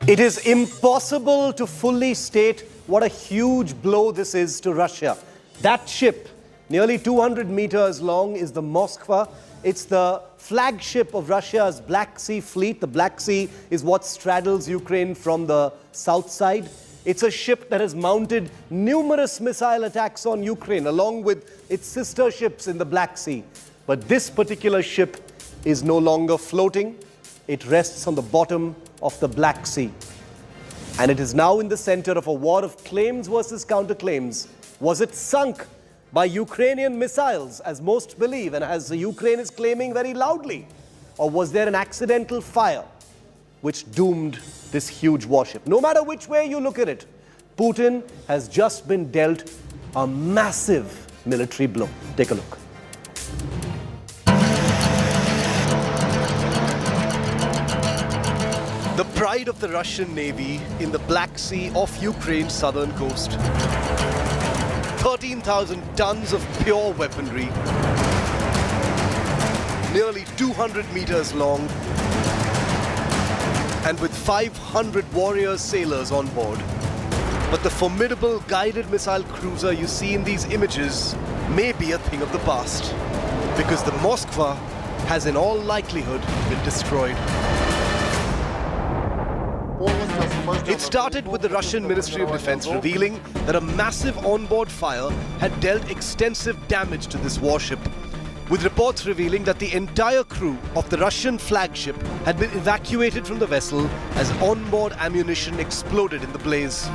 It is impossible to fully state what a huge blow this is to Russia. That ship, nearly 200 meters long, is the Moskva. It's the flagship of Russia's Black Sea fleet. The Black Sea is what straddles Ukraine from the south side. It's a ship that has mounted numerous missile attacks on Ukraine, along with its sister ships in the Black Sea. But this particular ship is no longer floating. It rests on the bottom of the Black Sea. And it is now in the center of a war of claims versus counterclaims. Was it sunk by Ukrainian missiles, as most believe, and as Ukraine is claiming very loudly? Or was there an accidental fire which doomed this huge warship? No matter which way you look at it, Putin has just been dealt a massive military blow. Take a look. The pride of the Russian Navy in the Black Sea off Ukraine's southern coast. 13,000 tons of pure weaponry, nearly 200 meters long, and with 500 warrior sailors on board. But the formidable guided missile cruiser you see in these images may be a thing of the past, because the Moskva has in all likelihood been destroyed. It started with the Russian Ministry of Defense revealing that a massive onboard fire had dealt extensive damage to this warship, with reports revealing that the entire crew of the Russian flagship had been evacuated from the vessel as onboard ammunition exploded in the blaze.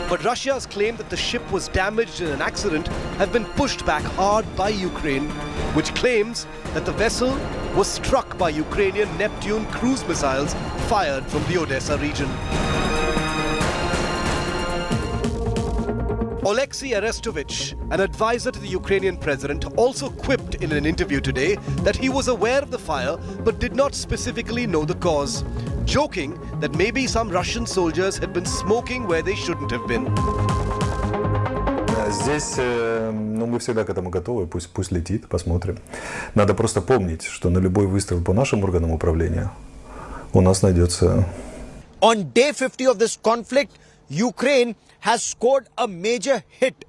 But Russia's claim that the ship was damaged in an accident have been pushed back hard by Ukraine, which claims that the vessel was struck by Ukrainian Neptune cruise missiles fired from the Odessa region. Oleksiy Arestovich, an advisor to the Ukrainian president, also quipped in an interview today that he was aware of the fire but did not specifically know the cause, joking that maybe some Russian soldiers had been smoking where they shouldn't have been. Здесь, мы всегда к этому готовы, пусть летит, посмотрим. Надо просто помнить, что на любой выстрел по нашим органам управления у нас найдется. On day 50 of this conflict, Ukraine has scored a major hit.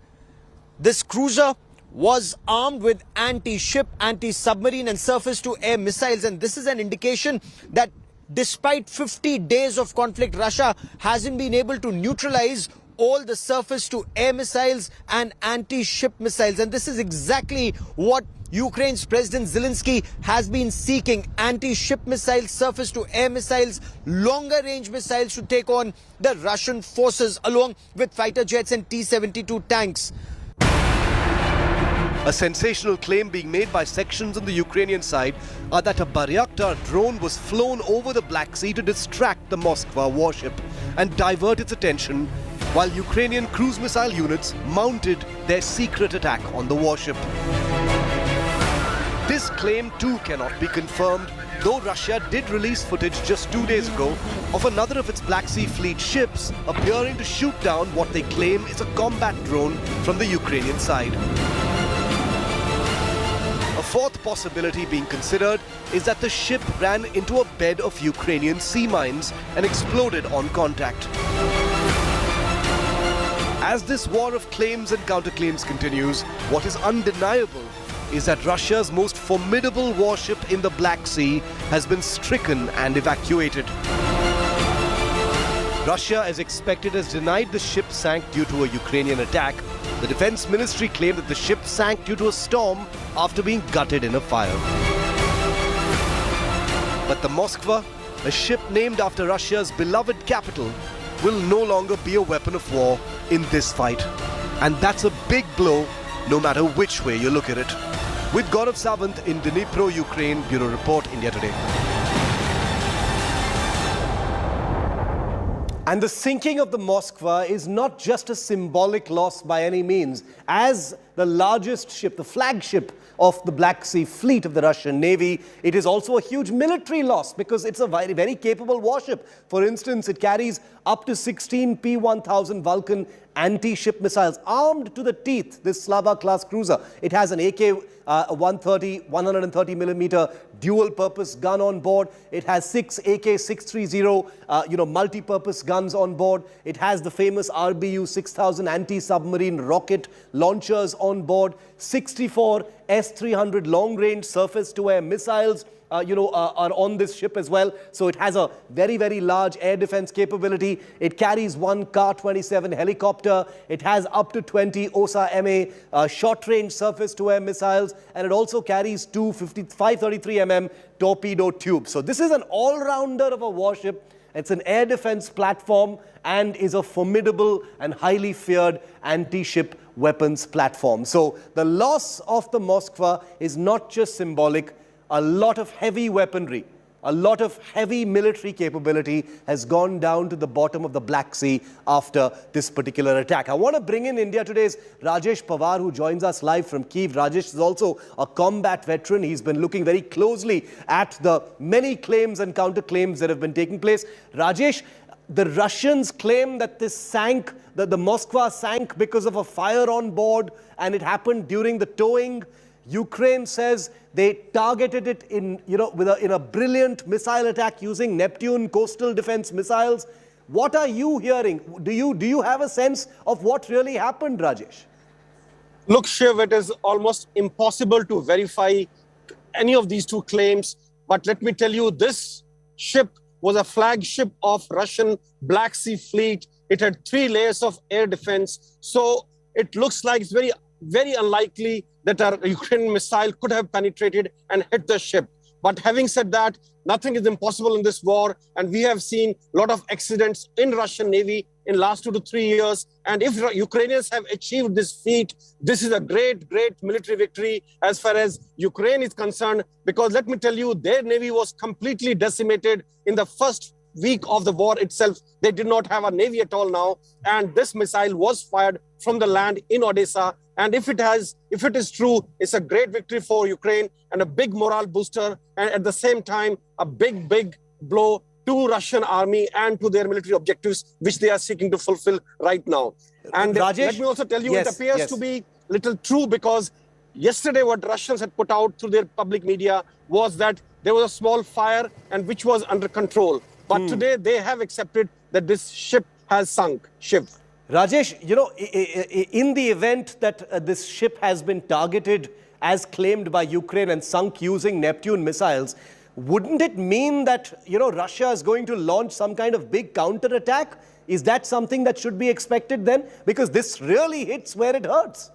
This cruiser was armed with anti-ship, anti-submarine and surface-to-air missiles, and this is an indication that despite 50 days of conflict, Russia hasn't been able to neutralize all the surface-to-air missiles and anti-ship missiles. And this is exactly what Ukraine's President Zelensky has been seeking: anti-ship missiles, surface-to-air missiles, longer-range missiles to take on the Russian forces, along with fighter jets and T-72 tanks. A sensational claim being made by sections on the Ukrainian side are that a Bayraktar drone was flown over the Black Sea to distract the Moskva warship and divert its attention, while Ukrainian cruise missile units mounted their secret attack on the warship. This claim too cannot be confirmed, though Russia did release footage just 2 days ago of another of its Black Sea Fleet ships appearing to shoot down what they claim is a combat drone from the Ukrainian side. A fourth possibility being considered is that the ship ran into a bed of Ukrainian sea mines and exploded on contact. As this war of claims and counterclaims continues, what is undeniable is that Russia's most formidable warship in the Black Sea has been stricken and evacuated. Russia, as expected, has denied the ship sank due to a Ukrainian attack. The Defense Ministry claimed that the ship sank due to a storm after being gutted in a fire. But the Moskva, a ship named after Russia's beloved capital, will no longer be a weapon of war in this fight. And that's a big blow, no matter which way you look at it. With Gaurav Sawant in Dnipro, Ukraine, Bureau Report, India Today. And the sinking of the Moskva is not just a symbolic loss by any means. As the largest ship, the flagship of the Black Sea Fleet of the Russian Navy, it is also a huge military loss because it's a very capable warship. For instance, it carries up to 16 P-1000 Vulcan anti-ship missiles, armed to the teeth, this Slava-class cruiser. It has an AK-130 millimeter dual-purpose gun on board. It has 6 AK-630, multi-purpose guns on board. It has the famous RBU 6000 anti-submarine rocket launchers on board. 64 S-300 long-range surface-to-air missiles are on this ship as well. So it has a very, very large air defense capability. It carries one Ka-27 helicopter. It has up to 20 OSA-MA short-range surface-to-air missiles. And it also carries two 533mm torpedo tubes. So this is an all-rounder of a warship. It's an air defense platform and is a formidable and highly feared anti-ship weapons platform. So the loss of the Moskva is not just symbolic. A lot of heavy weaponry, a lot of heavy military capability has gone down to the bottom of the Black Sea after this particular attack. I want to bring in India Today's Rajesh Pawar, who joins us live from Kyiv. Rajesh is also a combat veteran. He's been looking very closely at the many claims and counterclaims that have been taking place. Rajesh, the Russians claim that this sank, that the Moskva sank because of a fire on board, and it happened during the towing. Ukraine says they targeted it in a brilliant missile attack using Neptune coastal defense missiles. What are you hearing? Do you have a sense of what really happened, Rajesh? Look, Shiv, it is almost impossible to verify any of these two claims. But let me tell you, this ship was a flagship of Russian Black Sea Fleet. It had 3 layers of air defense. So it looks like it's very, very unlikely that a Ukrainian missile could have penetrated and hit the ship. But having said that, nothing is impossible in this war. And we have seen a lot of accidents in Russian Navy in last 2 to 3 years. And if Ukrainians have achieved this feat, this is a great, great military victory as far as Ukraine is concerned. Because let me tell you, their Navy was completely decimated in the first week of the war itself. They did not have a Navy at all now. And this missile was fired from the land in Odessa. And if it is true, it's a great victory for Ukraine and a big morale booster. And at the same time, a big, big blow to Russian army and to their military objectives, which they are seeking to fulfill right now. And Rajesh, let me also tell you, yes, it appears to be little true, because yesterday what Russians had put out through their public media was that there was a small fire and which was under control. But today they have accepted that this ship has sunk. Shiv. Rajesh, in the event that this ship has been targeted as claimed by Ukraine and sunk using Neptune missiles, wouldn't it mean that, Russia is going to launch some kind of big counterattack? Is that something that should be expected then? Because this really hits where it hurts.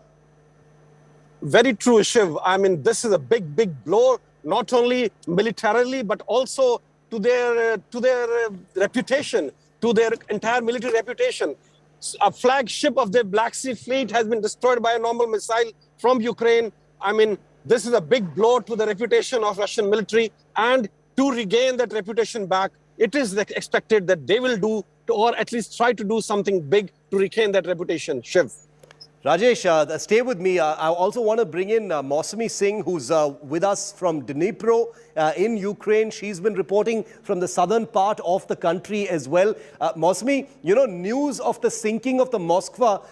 Very true, Shiv. I mean, this is a big, big blow, not only militarily, but also to their reputation, to their entire military reputation. A flagship of the Black Sea Fleet has been destroyed by a normal missile from Ukraine. I mean, this is a big blow to the reputation of Russian military. And to regain that reputation back, it is expected that they will do, or at least try to do something big to regain that reputation. Shiv. Rajesh, stay with me. I also want to bring in Moskva Sunk, who's with us from Dnipro in Ukraine. She's been reporting from the southern part of the country as well. Moskva, news of the sinking of the Moskva,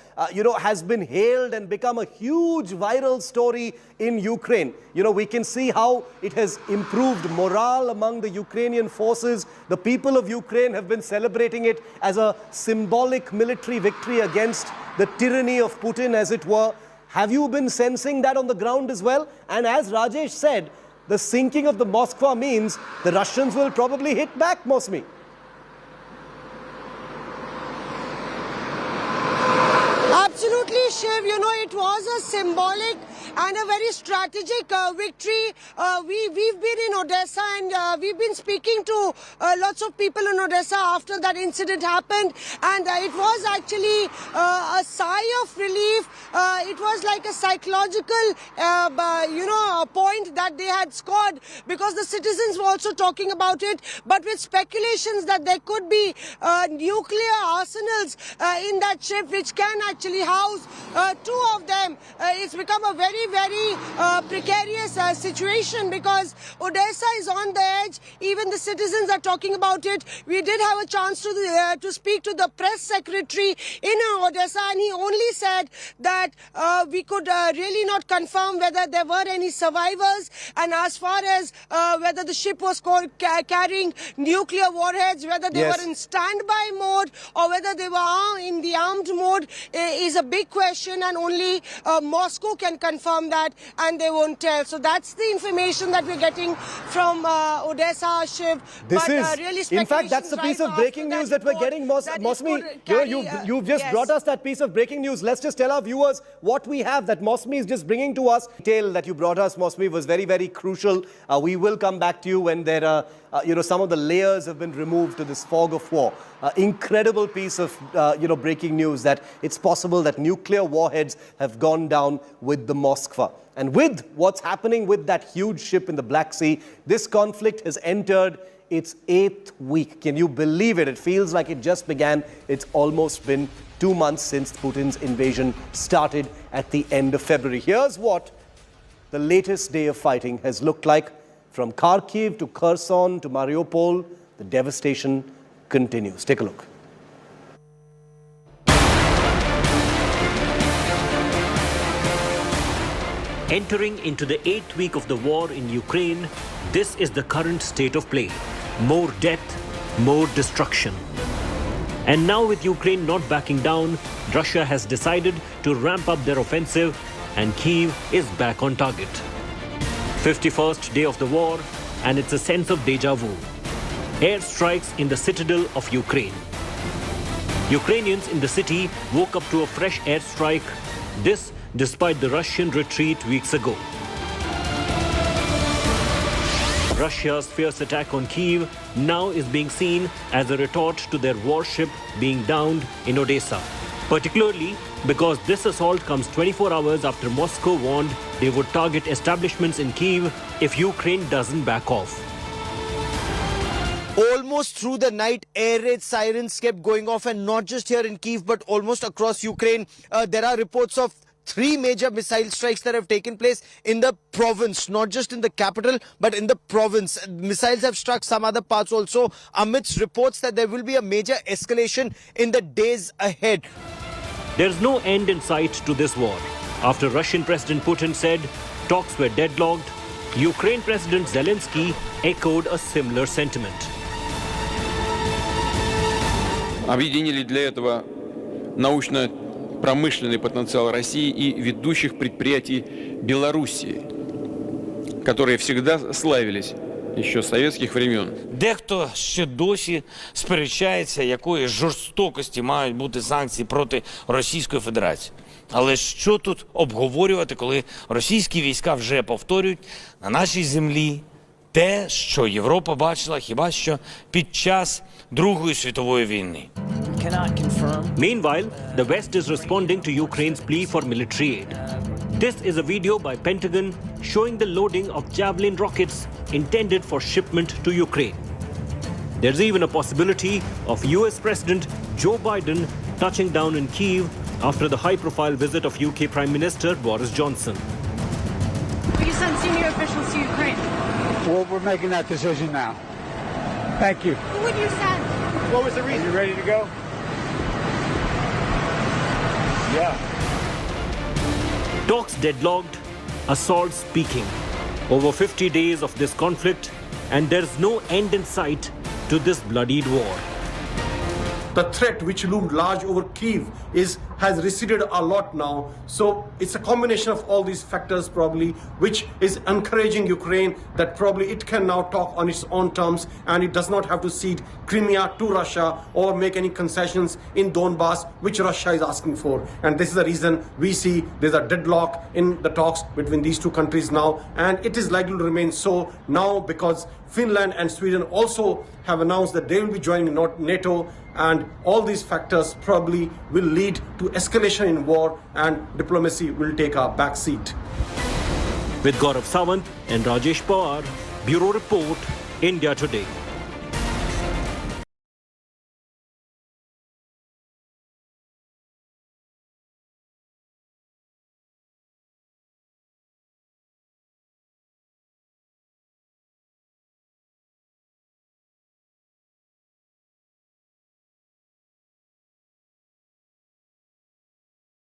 has been hailed and become a huge viral story in Ukraine. We can see how it has improved morale among the Ukrainian forces. The people of Ukraine have been celebrating it as a symbolic military victory against the tyranny of Putin, as it were. Have you been sensing that on the ground as well? And as Rajesh said, the sinking of the Moskva means the Russians will probably hit back, Moskva. Absolutely, Shiv. It was a symbolic and a very strategic victory. We've been in Odessa and we've been speaking to lots of people in Odessa after that incident happened, and it was actually a sigh of relief. It was like a psychological, point that they had scored, because the citizens were also talking about it, but with speculations that there could be nuclear arsenals in that ship which can actually house two of them. It's become a very, very precarious situation, because Odessa is on the edge. Even the citizens are talking about it. We did have a chance to speak to the press secretary in Odessa, and he only said that we could really not confirm whether there were any survivors, and as far as whether the ship was carrying nuclear warheads, whether they were in standby mode or whether they were in the armed mode is a big question, and only Moscow can confirm that, and they won't tell. So that's the information that we're getting from Odessa, Shiv. This but, is, really in fact, that's the piece of breaking news that we're getting, Mosmi. You've just brought us that piece of breaking news. Let's just tell our viewers what we have that Mosmi is just bringing to us. The detail that you brought us, Mosmi, was very, very crucial. We will come back to you when there are, some of the layers have been removed to this fog of war. Incredible piece of, breaking news that it's possible that nuclear warheads have gone down with the Moskva. And with what's happening with that huge ship in the Black Sea, this conflict has entered its 8th week. Can you believe it? It feels like it just began. It's almost been 2 months since Putin's invasion started at the end of February. Here's what the latest day of fighting has looked like. From Kharkiv to Kherson to Mariupol, the devastation continues. Take a look. Entering into the 8th week of the war in Ukraine, this is the current state of play. More death, more destruction. And now with Ukraine not backing down, Russia has decided to ramp up their offensive, and Kyiv is back on target. 51st day of the war, and it's a sense of deja vu. Airstrikes in the citadel of Ukraine. Ukrainians in the city woke up to a fresh airstrike, this despite the Russian retreat weeks ago. Russia's fierce attack on Kyiv now is being seen as a retort to their warship being downed in Odessa, particularly because this assault comes 24 hours after Moscow warned they would target establishments in Kyiv if Ukraine doesn't back off. Almost through the night, air raid sirens kept going off, and not just here in Kyiv, but almost across Ukraine. There are reports of 3 major missile strikes that have taken place in the province, not just in the capital, but in the province. Missiles have struck some other parts also, amidst reports that there will be a major escalation in the days ahead. There's no end in sight to this war. After Russian President Putin said talks were deadlocked, Ukraine President Zelensky echoed a similar sentiment. Объединили для этого научно-промышленный потенциал России и ведущих предприятий Белоруссии, которые всегда славились ще з совєтських времен. Дехто ще досі сперечається, якої жорстокості мають бути санкції проти Російської Федерації. Але що тут обговорювати, коли російські війська вже повторюють на нашій землі те, що Європа бачила хіба що під час Другої світової війни. Meanwhile, the West is responding to Ukraine's plea for military aid. This is a video by Pentagon showing the loading of Javelin rockets intended for shipment to Ukraine. There's even a possibility of US President Joe Biden touching down in Kyiv after the high-profile visit of UK Prime Minister Boris Johnson. Will you send senior officials to Ukraine? Well, we're making that decision now. Thank you. Who would you send? What was the reason? Are you ready to go? Yeah. Talks deadlocked, assaults peaking. Over 50 days of this conflict, and there's no end in sight to this bloodied war. The threat which loomed large over Kyiv has receded a lot now. So it's a combination of all these factors probably, which is encouraging Ukraine that probably it can now talk on its own terms, and it does not have to cede Crimea to Russia or make any concessions in Donbass, which Russia is asking for. And this is the reason we see there's a deadlock in the talks between these two countries now. And it is likely to remain so now because Finland and Sweden also have announced that they will be joining NATO, and all these factors probably will lead to escalation in war, and diplomacy will take a back seat. With Gaurav Sawant and Rajesh Pawar, Bureau Report, India Today.